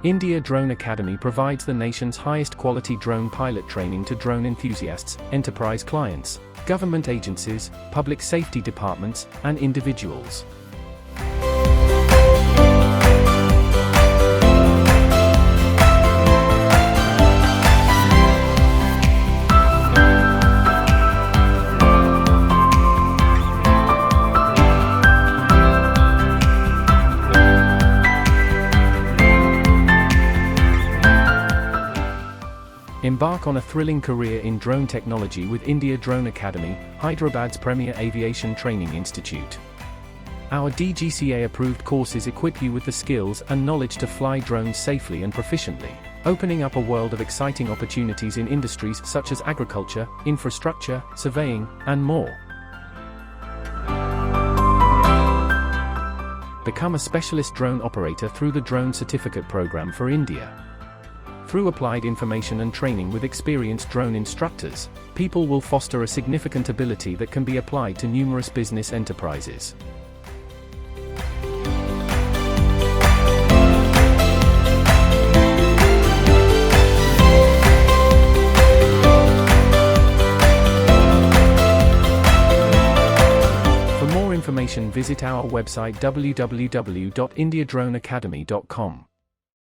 India Drone Academy provides the nation's highest quality drone pilot training to drone enthusiasts, enterprise clients, government agencies, public safety departments, and individuals. Embark on a thrilling career in drone technology with India Drone Academy, Hyderabad's premier aviation training institute. Our DGCA-approved courses equip you with the skills and knowledge to fly drones safely and proficiently, opening up a world of exciting opportunities in industries such as agriculture, infrastructure, surveying, and more. Become a specialist drone operator through the Drone Certificate Program for India. Through applied information and training with experienced drone instructors, people will foster a significant ability that can be applied to numerous business enterprises. For more information, visit our website www.indiadroneacademy.com.